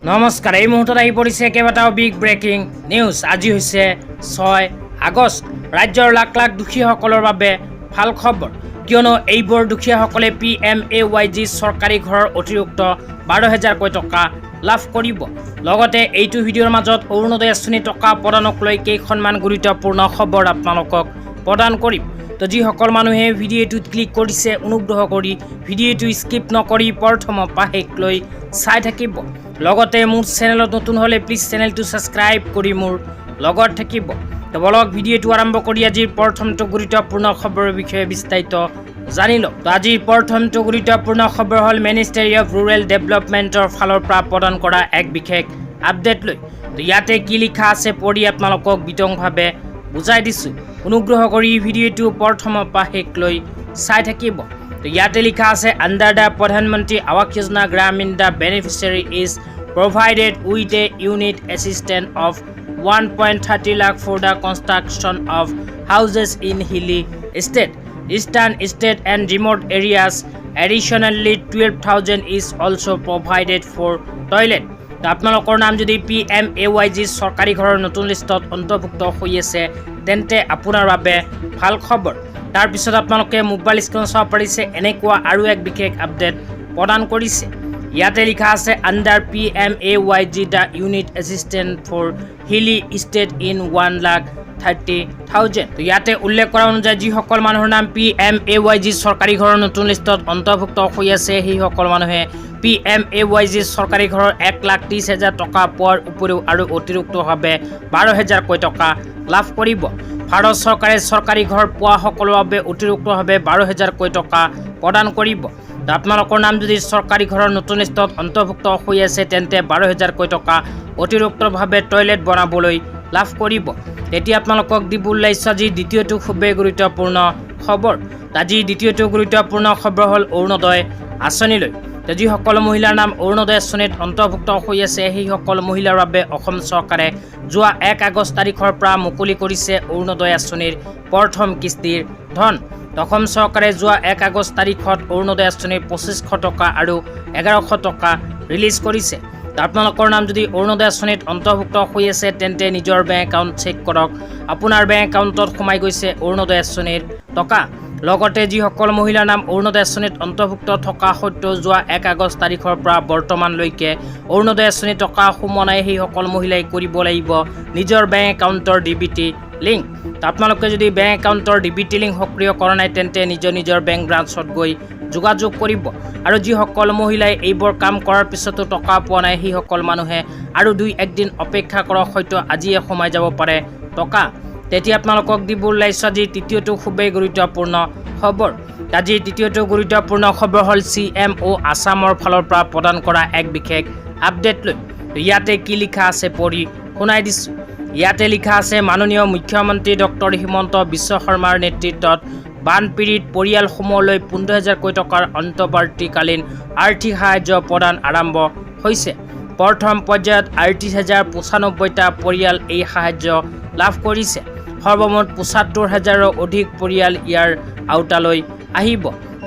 নমস্কাৰ, এই মুহূৰ্তত আহি পৰিছে কেইবাটাও বিগ ব্ৰেকিং নিউজ। আজি হৈছে 6 আগষ্ট। ৰাজ্যৰ লাখ লাখ দুখীয়াসকলৰ বাবে ভাল খবৰ, কিয়নো এইবোৰ দুখীয়াসকলে PMAYG চৰকাৰী ঘৰৰ অতিৰিক্ত 12,000কৈ টকা লাভ কৰিব। লগতে এইটো ভিডিঅ'ৰ মাজত অৰুণোদয় আঁচনি টকা প্ৰদানক লৈ কেইখনমান গুৰুত্বপূৰ্ণ খবৰ আপোনালোকক প্ৰদান কৰিম। তো যিসকল মানুহে ভিডিঅ'টোত ক্লিক কৰিছে, অনুগ্ৰহ কৰি ভিডিঅ'টো স্কিপ নকৰি প্ৰথমৰ পৰা শেষলৈ চাই থাকিব। লগতে মোৰ চেনেলত নতুন হ'লে প্লিজ চেনেলটো ছাবস্ক্ৰাইব কৰি মোৰ লগত থাকিব। তো বলক ভিডিঅ'টো আৰম্ভ কৰি আজিৰ প্ৰথমটো গুৰুত্বপূৰ্ণ খবৰৰ বিষয়ে বিস্তাৰিত জানি লওক। তো আজিৰ প্ৰথমটো গুৰুত্বপূৰ্ণ খবৰ হ'ল মিনিষ্ট্ৰী অফ ৰুৰেল ডেভেলপমেণ্টৰ ফালৰ পৰা প্ৰদান কৰা এক বিশেষ আপডেট লৈ। তো ইয়াতে কি লিখা আছে পঢ়ি আপোনালোকক বিতংভাৱে বুজাই দিছোঁ। অনুগ্ৰহ কৰি ভিডিঅ'টো প্ৰথমৰ পৰা শেষলৈ চাই থাকিব। তো ইয়াতে লিখা আছে, under the Pradhan Mantri Awas Yojana Gramin the beneficiary is provided with a unit assistance of 1.30 lakh for the construction of houses in hilly state, eastern state and remote areas. Additionally, 12,000 is also provided for toilet. আপোনালোকৰ নাম যদি PMAYG চৰকাৰী ঘৰৰ নতুন লিষ্টত অন্তৰ্ভুক্ত হৈ আছে তেন্তে আপোনাৰ বাবে ভাল খবৰ। তাৰপিছত আপোনালোকে মোবাইল স্ক্ৰীনত চাব পাৰিছে এনেকুৱা আৰু এক বিশেষ আপডেট প্ৰদান কৰিছে। ইয়াতে লিখা আছে, under PMAYG the unit assistance for hilly state in 1,30,000। তো ইয়াতে উল্লেখ কৰা অনুযায়ী যিসকল মানুহৰ নাম PMAYG চৰকাৰী ঘৰৰ নতুন লিষ্টত অন্তৰ্ভুক্ত হৈ আছে সেইসকল মানুহে PMAYG চৰকাৰী ঘৰৰ 1,30,000 টকা পোৱাৰ উপৰিও আৰু অতিৰিক্তভাৱে 12,000কৈ টকা লাভ কৰিব। ভাৰত চৰকাৰে চৰকাৰী ঘৰ পোৱা সকলৰ বাবে অতিৰিক্তভাৱে 12,000কৈ টকা প্ৰদান কৰিব। আপোনালোকৰ নাম যদি চৰকাৰী ঘৰৰ নতুন লিষ্টত অন্তৰ্ভুক্ত হৈ আছে তেন্তে 12,000কৈ টকা অতিৰিক্তভাৱে টয়লেট বনাবলৈ লাভ কৰিব। এতিয়া আপোনালোকক দিব ওলাইছোঁ আজি দ্বিতীয়টো খুবেই গুৰুত্বপূৰ্ণ খবৰ। আজি দ্বিতীয়টো গুৰুত্বপূৰ্ণ খবৰ হ'ল অৰুণোদয় আঁচনিলৈ। যিসকল মহিলাৰ নাম অৰুণোদয় আঁচনিত অন্তৰ্ভুক্ত হৈ আছে সেইসকল মহিলাৰ বাবে অসম চৰকাৰে যোৱা 1 আগষ্ট তাৰিখৰ পৰা মুকলি কৰিছে অৰুণোদয় আঁচনিৰ প্ৰথম কিস্তিৰ ধন। অসম চৰকাৰে যোৱা 1 আগষ্ট তাৰিখত অৰুণোদয় আঁচনিৰ 2,500 টকা আৰু 1,100 টকা ৰিলিজ কৰিছে। আপোনালোকৰ নাম যদি অৰুণোদয় আঁচনিত অন্তৰ্ভুক্ত হৈ আছে তেন্তে নিজৰ বেংক একাউণ্ট চেক কৰক, আপোনাৰ বেংক একাউণ্টত সোমাই গৈছে অৰুণোদয় আঁচনিৰ টকা। লগতে যিসকল মহিলাৰ নাম অৰুণোদয় আঁচনিত অন্তৰ্ভুক্ত থকা সত্ত্বেও যোৱা 1 আগষ্ট তাৰিখৰ পৰা বৰ্তমানলৈকে অৰুণোদয় আঁচনিৰ টকা সোমোৱা নাই সেইসকল মহিলাই কৰিব লাগিব নিজৰ বেংক একাউণ্টৰ DBT লিংক। আপোনালোকে যদি বেংক একাউণ্টৰ DBT লিংক সক্ৰিয় কৰা নাই তেন্তে নিজৰ বেংক ব্ৰাঞ্চত গৈ যোগাযোগ কৰিব। আৰু যিসকল মহিলাই এইবোৰ কাম কৰাৰ পিছতো টকা পোৱা নাই সেইসকল মানুহে আৰু 2-1 দিন অপেক্ষা কৰক, হয়তো আজিয়ে সোমাই যাব পাৰে টকা। তেতিয়া আপোনালোকক দিব ওলাইছোঁ আজি তৃতীয়টো খুবেই গুৰুত্বপূৰ্ণ খবৰ। আজি তৃতীয়টো গুৰুত্বপূৰ্ণ খবৰ হ'ল CMO আছামৰ ফালৰ পৰা প্ৰদান কৰা এক বিশেষ আপডেট লৈ। ইয়াতে কি লিখা আছে পঢ়ি শুনাই দিছোঁ। ইয়াতে লিখা আছে, মাননীয় মুখ্যমন্ত্ৰী ডক্টৰ হিমন্ত বিশ্ব শৰ্মাৰ নেতৃত্বত বানপীড়িত পৰিয়ালসমূহলৈ 15,000কৈ টকাৰ অন্তৰ্বৰ্তীকালীন আৰ্থিক সাহায্য প্ৰদান আৰম্ভ হৈছে। প্ৰথম পৰ্যায়ত 38,095টা পৰিয়াল এই সাহায্য লাভ কৰিছে। সৰ্বমুঠ 75,000ৰো অধিক পৰিয়াল ইয়াৰ আওতালৈ আহিব।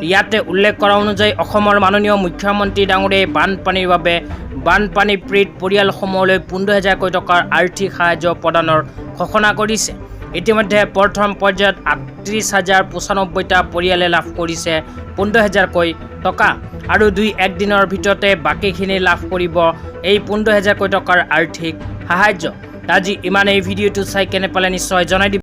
ইয়াতে উল্লেখ কৰা অনুযায়ী অসমৰ মাননীয় মুখ্যমন্ত্ৰী ডাঙৰীয়াই বানপানীৰ বাবে বানপানী পীড়িত পৰিয়ালসমূহলৈ 15,000কৈ টকাৰ আৰ্থিক সাহায্য প্ৰদানৰ ঘোষণা কৰিছে। ইতিমধ্যে প্ৰথম পৰ্যায়ত 38,095টা পৰিয়ালে লাভ কৰিছে 15,000কৈ টকা আৰু 2-1 দিনৰ ভিতৰতে বাকীখিনি লাভ কৰিব এই 15,000কৈ টকাৰ আৰ্থিক সাহায্য। আজি ইমানেই। ভিডিঅ'টো চাই কেনে পালে নিশ্চয় জনাই দিব।